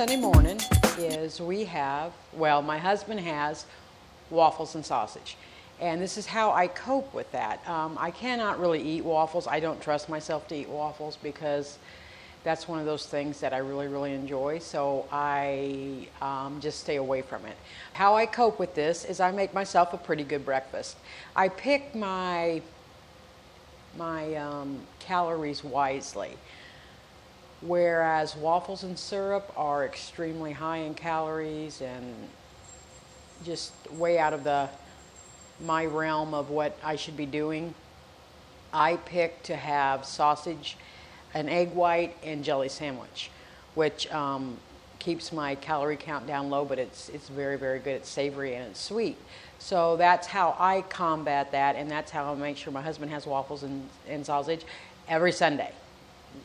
Sunday morning is my husband has waffles and sausage. And this is how I cope with that. I cannot really eat waffles. I don't trust myself to eat waffles because that's one of those things that I really, really enjoy. So I just stay away from it. How I cope with this is I make myself a pretty good breakfast. I pick my calories wisely. Whereas waffles and syrup are extremely high in calories and just way out of my realm of what I should be doing, I pick to have sausage, an egg white, and jelly sandwich, which keeps my calorie count down low, but it's very, very good. It's savory and it's sweet. So that's how I combat that, and that's how I make sure my husband has waffles and sausage every Sunday.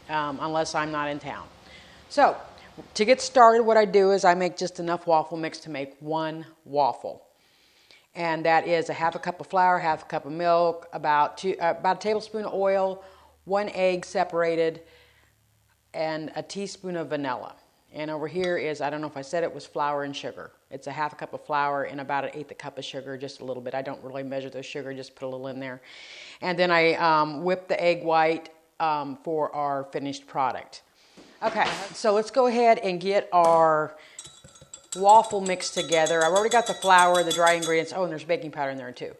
Unless I'm not in town. So, to get started, what I do is I make just enough waffle mix to make one waffle. And that is a half a cup of flour, half a cup of milk, about a tablespoon of oil, 1 egg separated, and a teaspoon of vanilla. And over here is, I don't know if I said it, was flour and sugar. It's a half a cup of flour and about 1/8 a cup of sugar, just a little bit. I don't really measure the sugar, just put a little in there. And then I whip the egg white for our finished product. Okay, so let's go ahead and get our waffle mix together. I've already got the flour, the dry ingredients. Oh, and there's baking powder in there too.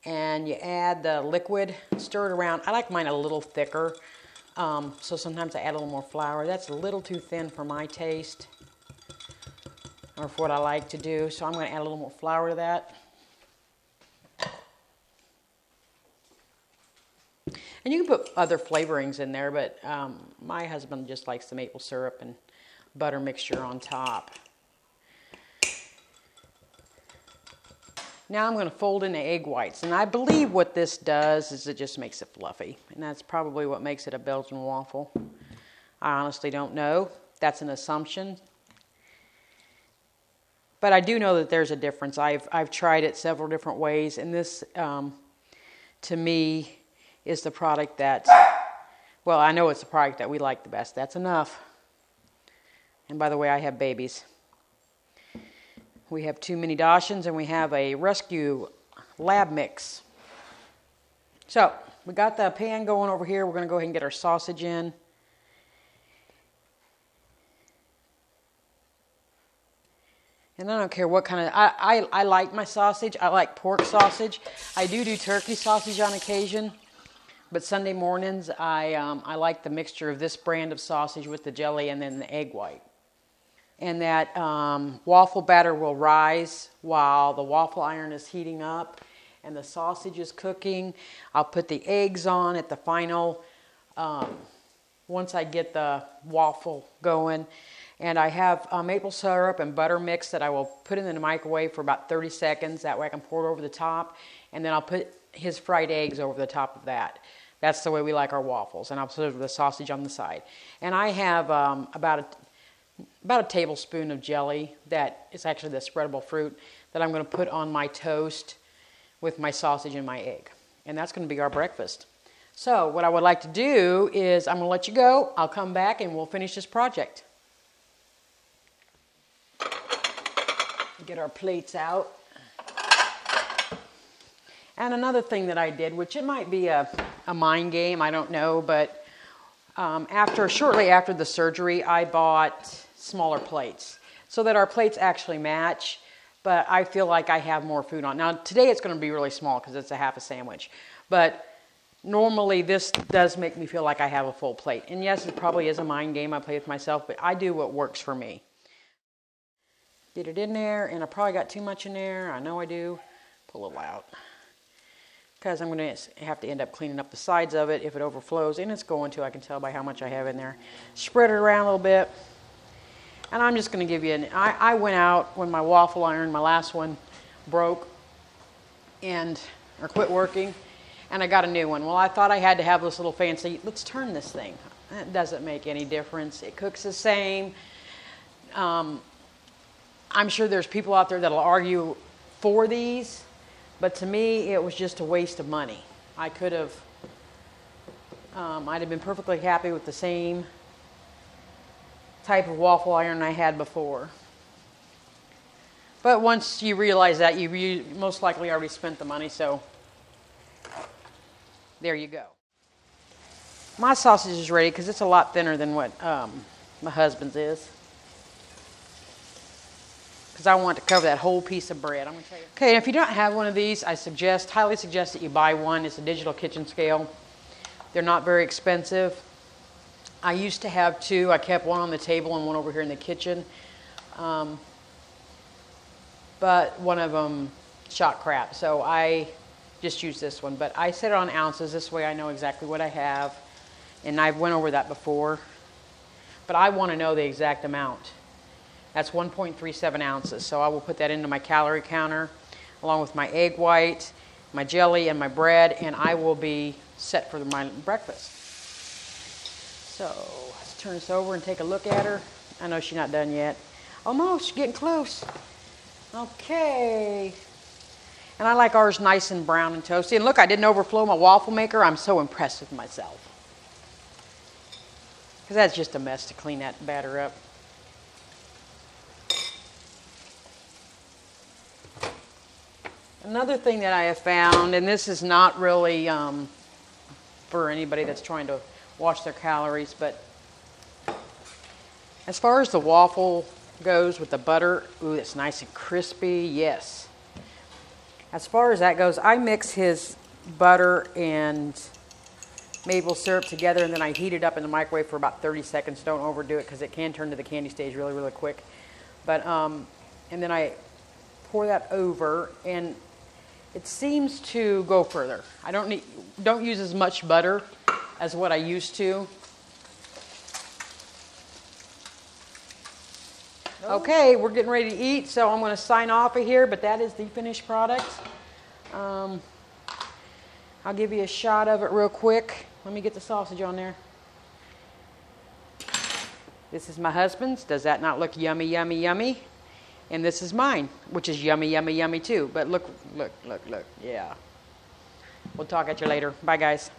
And you add the liquid, stir it around. I like mine a little thicker, so sometimes I add a little more flour. That's a little too thin for my taste, or for what I like to do, so I'm going to add a little more flour to that. And you can put other flavorings in there, but my husband just likes the maple syrup and butter mixture on top. Now I'm going to fold in the egg whites, and I believe what this does is it just makes it fluffy, and that's probably what makes it a Belgian waffle. I honestly don't know. That's an assumption. But I do know that there's a difference. I've tried it several different ways, and this, to me, is the product that, well, I know it's the product that we like the best. That's enough. And by the way, I have babies. We have 2 mini Dachshunds, and we have a rescue lab mix. So, we got the pan going over here. We're going to go ahead and get our sausage in. And I don't care what kind of, I like my sausage. I like pork sausage. I do turkey sausage on occasion. But Sunday mornings, I like the mixture of this brand of sausage with the jelly and then the egg white. And that waffle batter will rise while the waffle iron is heating up and the sausage is cooking. I'll put the eggs on at the final, once I get the waffle going. And I have maple syrup and butter mix that I will put in the microwave for about 30 seconds. That way I can pour it over the top. And then I'll put his fried eggs over the top of that. That's the way we like our waffles. And I'll serve the sausage on the side. And I have about a tablespoon of jelly that is actually the spreadable fruit that I'm going to put on my toast with my sausage and my egg. And that's going to be our breakfast. So what I would like to do is I'm going to let you go. I'll come back and we'll finish this project. Get our plates out. And another thing that I did, which it might be a mind game, I don't know, but shortly after the surgery, I bought smaller plates so that our plates actually match, but I feel like I have more food on. Now, today it's going to be really small because it's a half a sandwich, but normally this does make me feel like I have a full plate. And yes, it probably is a mind game I play with myself, but I do what works for me. Get it in there, and I probably got too much in there. I know I do. Pull a little out. Because I'm going to have to end up cleaning up the sides of it if it overflows, and it's going to, I can tell by how much I have in there. Spread it around a little bit, and I'm just going to give you I went out when my waffle iron, my last one, broke or quit working, and I got a new one. Well, I thought I had to have this little fancy, let's turn this thing. That doesn't make any difference. It cooks the same. I'm sure there's people out there that'll argue for these, but to me, it was just a waste of money. I could have, I'd have been perfectly happy with the same type of waffle iron I had before. But once you realize that, you most likely already spent the money, so there you go. My sausage is ready because it's a lot thinner than what my husband's is. Because I want to cover that whole piece of bread. I'm going to tell you. Okay, and if you don't have one of these, I highly suggest that you buy one. It's a digital kitchen scale. They're not very expensive. I used to have two. I kept one on the table and one over here in the kitchen. But one of them shot crap, so I just used this one. But I set it on ounces. This way I know exactly what I have. And I went over that before. But I want to know the exact amount. That's 1.37 ounces. So I will put that into my calorie counter along with my egg white, my jelly, and my bread. And I will be set for my breakfast. So let's turn this over and take a look at her. I know she's not done yet. Almost, she's getting close. Okay. And I like ours nice and brown and toasty. And look, I didn't overflow my waffle maker. I'm so impressed with myself. Because that's just a mess to clean that batter up. Another thing that I have found, and this is not really for anybody that's trying to watch their calories, but as far as the waffle goes with the butter, ooh, it's nice and crispy, yes. As far as that goes, I mix his butter and maple syrup together, and then I heat it up in the microwave for about 30 seconds. Don't overdo it because it can turn to the candy stage really, really quick. But and then I pour that over, and it seems to go further. I don't use as much butter as what I used to. Okay, we're getting ready to eat, so I'm going to sign off of here, but that is the finished product. I'll give you a shot of it real quick. Let me get the sausage on there. This is my husband's. Does that not look yummy, yummy, yummy? And this is mine, which is yummy, yummy, yummy too. But look, look, look, look. Yeah. We'll talk at you later. Bye, guys.